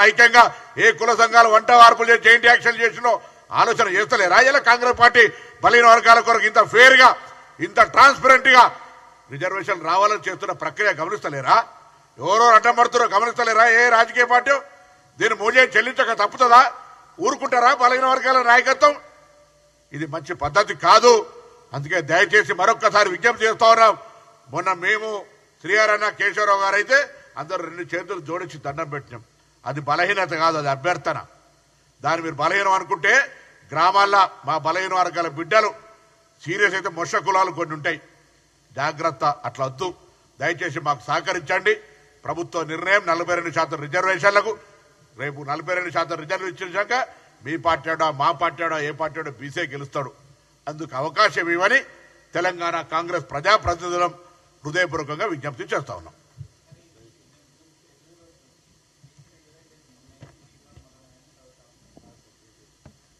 ఐక్యంగా ఏ కుల సంఘాలు వంట వార్పులు చేసి జాయింట్ యాక్షన్ చేసినో ఆలోచన చేస్తలేరా? ఇలా కాంగ్రెస్ పార్టీ బలహీన వర్గాల కొరకు ఇంత ఫేర్ గా ఇంత ట్రాన్స్పరెంట్ గా రిజర్వేషన్ రావాలని చేస్తున్న ప్రక్రియ గమనిస్తలేరా? ఎవరో అడ్డం పడుతున్నారో గమనిస్తలేరా? ఏ రాజకీయ పార్టీ దీని మూల్యం చెల్లించక తప్పుతుందా? ఊరుకుంటారా బలహీన వర్గాల నాయకత్వం? ఇది మంచి పద్ధతి కాదు. అందుకే దయచేసి మరొక్కసారి విజ్ఞప్తి చేస్తా ఉన్నాం. మొన్న మేము శ్రీహరన్న కేశవరావు గారు అయితే అందరూ 2 చేతులు జోడించి దండం పెట్టినాం. అది బలహీనత కాదు, అది అభ్యర్థన. దాన్ని మీరు బలహీనం అనుకుంటే గ్రామాల్లో మా బలహీన వర్గాల బిడ్డలు సీరియస్ అయితే మొష కులాలు కొన్ని ఉంటాయి, జాగ్రత్త. అట్లా వద్దు. దయచేసి మాకు సహకరించండి. ప్రభుత్వ నిర్ణయం 42% రిజర్వేషన్లకు. రేపు 42% రిజర్వ్ ఇచ్చాక మీ పార్టీడో మా పార్టీడో ఏ పార్టీడో బీసీ గెలుస్తాడు. అందుకు అవకాశం ఇవ్వని తెలంగాణ కాంగ్రెస్ ప్రజాప్రతినిధులం హృదయపూర్వకంగా విజ్ఞప్తి చేస్తా ఉన్నాం.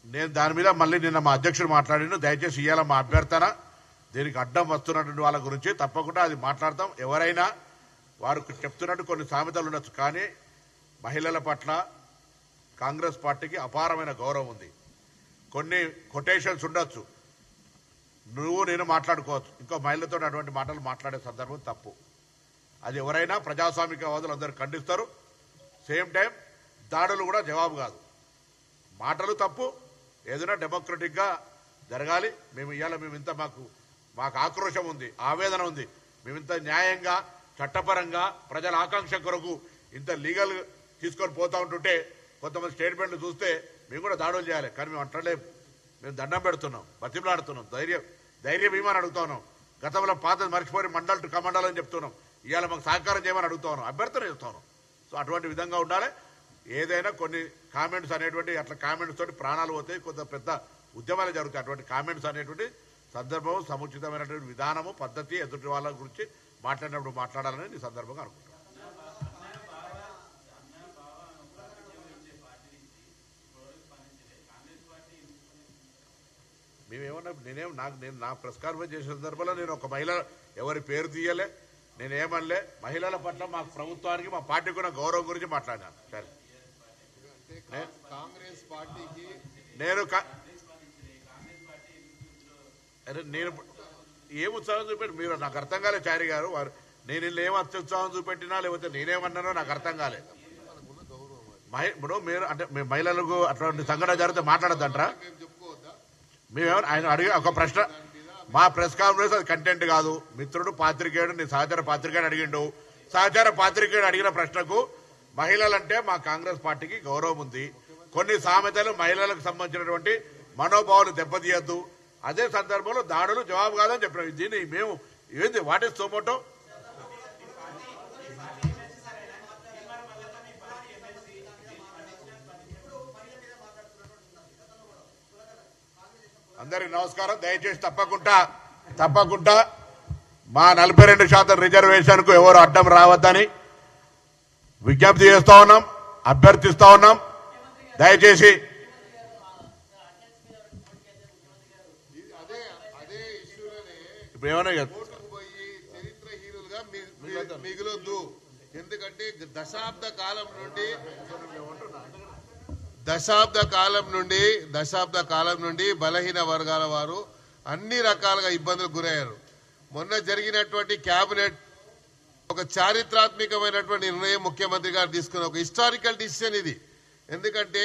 నేను దాని మీద మళ్ళీ నిన్న మా అధ్యక్షుడు మాట్లాడిన, దయచేసి ఇవాళ మా అభ్యర్థన దీనికి అడ్డం వస్తున్నటువంటి వాళ్ళ గురించి తప్పకుండా అది మాట్లాడతాం. ఎవరైనా వారు చెప్తున్నట్టు కొన్ని సామెతలు ఉండొచ్చు, కానీ మహిళల పట్ల కాంగ్రెస్ పార్టీకి అపారమైన గౌరవం ఉంది. కొన్ని కొటేషన్స్ ఉండొచ్చు, నువ్వు నేను మాట్లాడుకోవచ్చు, ఇంకో మహిళతో అటువంటి మాటలు మాట్లాడే సందర్భం తప్పు. అది ఎవరైనా ప్రజాస్వామికవాదులు అందరూ ఖండిస్తారు. సేమ్ టైం దాడులు కూడా జవాబు కాదు. మాటలు తప్పు, ఏదైనా డెమోక్రటిక్ గా జరగాలి. మేము ఇవాళ మాకు ఆక్రోశం ఉంది, ఆవేదన ఉంది. మేమింత న్యాయంగా చట్టపరంగా ప్రజల ఆకాంక్ష కొరకు ఇంత లీగల్ తీసుకొని పోతా ఉంటుంటే కొంతమంది స్టేట్మెంట్లు చూస్తే మేము కూడా దాడులు చేయాలి. కానీ మేము అంటలేము. మేము దండం పెడుతున్నాం, బతిమలాడుతున్నాం, ధైర్యం ఏమని అడుగుతా ఉన్నాం. గతంలో పాత మర్చిపోయి మండల్ టు కమండల్ అని చెప్తున్నాం. ఇవాళ మాకు సహకారం చేయమని అడుగుతా ఉన్నాం, అభ్యర్థన చేస్తా ఉన్నాం. సో అటువంటి విధంగా ఉండాలి. ఏదైనా కొన్ని కామెంట్స్ అనేటువంటి అట్లా కామెంట్స్ తోటి ప్రాణాలు పోతాయి, కొంత పెద్ద ఉద్యమాలు జరుగుతాయి. అటువంటి కామెంట్స్ అనేటువంటి సందర్భం, సముచితమైనటువంటి విధానము, పద్ధతి ఎదుటి వాళ్ళ గురించి మాట్లాడినప్పుడు మాట్లాడాలని ఈ సందర్భంగా అనుకుంటున్నాను. మేమేమన్నా నేను నా ప్రెస్ కాన్ఫరెన్స్ చేసే సందర్భంలో నేను ఒక మహిళ ఎవరి పేరు తీయలే, నేనేమనలే. మహిళల పట్ల మా ప్రభుత్వానికి మా పార్టీకి ఉన్న గౌరవం గురించి మాట్లాడాను. సరే, కాంగ్రెస్ పార్టీకి నేను ఏం ఉత్సాహం చూపెట్టి మీరు నాకు అర్థం కాలే చారి గారు. నేను ఇల్లు ఏం అత్యుత్సాహం చూపెట్టినా లేకపోతే నేనేమన్నానో నాకు అర్థం కాలే. ఇప్పుడు మీరు అంటే మీ మహిళలకు అటువంటి సంఘటన జరిగితే మాట్లాడద్దంటారా? మేమేమో ఆయన అడిగి ఒక ప్రశ్న, మా ప్రెస్ కాన్ఫరెన్స్ అది కంటెంట్ కాదు. మిత్రుడు పాత్రికేయుడు, నీ సహచార పాత్రికేయుడు అడిగిండు. సహచార పాత్రికేయుడు అడిగిన ప్రశ్నకు మహిళలంటే మా కాంగ్రెస్ పార్టీకి గౌరవం ఉంది, కొన్ని సామెతలు మహిళలకు సంబంధించినటువంటి మనోభావాలు దెబ్బతీయద్దు, అదే సందర్భంలో దాడులు జవాబు కాదని చెప్పినాం. దీన్ని మేము ఏంది వాట్ ఇస్ సోమోటో? అందరికి నమస్కారం. దయచేసి తప్పకుండా మా 42% రిజర్వేషన్ కు ఎవరు అడ్డం రావద్దని విజ్ఞప్తి చేస్తా ఉన్నాం, అభ్యర్థిస్తా ఉన్నాం. దయచేసి ఇప్పుడు ఏమన్నా చరిత్రహీనులుగా మిగిలొద్దు. ఎందుకంటే దశాబ్ద కాలం నుండి బలహీన వర్గాల వారు అన్ని రకాలుగా ఇబ్బందులకు గురయ్యారు. మొన్న జరిగినటువంటి కేబినెట్ ఒక చారిత్రాత్మకమైనటువంటి నిర్ణయం ముఖ్యమంత్రి గారు తీసుకున్న ఒక హిస్టారికల్ డిసిషన్ ఇది. ఎందుకంటే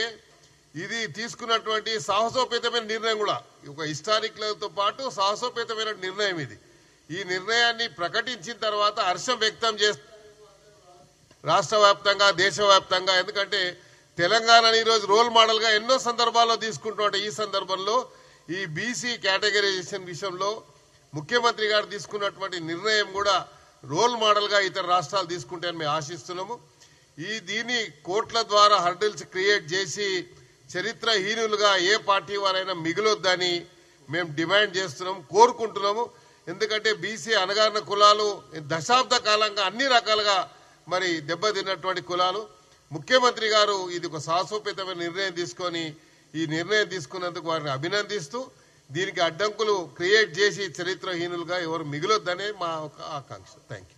ఇది తీసుకున్నటువంటి సాహసోపేతమైన నిర్ణయం కూడా ఒక హిస్టారికల్తో పాటు సాహసోపేతమైన నిర్ణయం ఇది. ఈ నిర్ణయాన్ని ప్రకటించిన తర్వాత హర్షం వ్యక్తం చేస్తారు రాష్ట్ర వ్యాప్తంగా, దేశవ్యాప్తంగా. ఎందుకంటే తెలంగాణని ఈరోజు రోల్ మోడల్ గా ఎన్నో సందర్భాల్లో తీసుకుంటుంటే ఈ సందర్భంలో ఈ బీసీ కేటగిరైజేషన్ విషయంలో ముఖ్యమంత్రి గారు తీసుకున్నటువంటి నిర్ణయం కూడా రోల్ మోడల్ గా ఇతర రాష్ట్రాలు తీసుకుంటాయని మేము ఆశిస్తున్నాము. దీన్ని కోర్టుల ద్వారా హర్డిల్స్ క్రియేట్ చేసి చరిత్రహీనులుగా ఏ పార్టీ వారైనా మిగిలొద్దని మేము డిమాండ్ చేస్తున్నాము, కోరుకుంటున్నాము. ఎందుకంటే బీసీ అణగారిన కులాలు దశాబ్ద కాలంగా అన్ని రకాలుగా మరి దెబ్బతిన్నటువంటి కులాలు. ముఖ్యమంత్రి గారు ఇది ఒక సాహసోపేతమైన నిర్ణయం తీసుకొని ఈ నిర్ణయం తీసుకున్నందుకు వారిని అభినందిస్తూ దీనికి అడ్డంకులు క్రియేట్ చేసి చరిత్రహీనులుగా ఎవరు మిగిలొద్దనే మా ఒక ఆకాంక్ష. Thank you.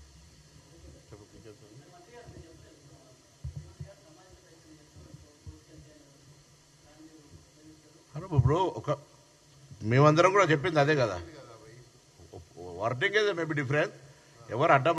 ఇప్పుడు మేమందరం కూడా చెప్పింది అదే కదా, వర్డింగ్ ఏదో మేబీ డిఫరెంట్, ఎవరు అడ్డం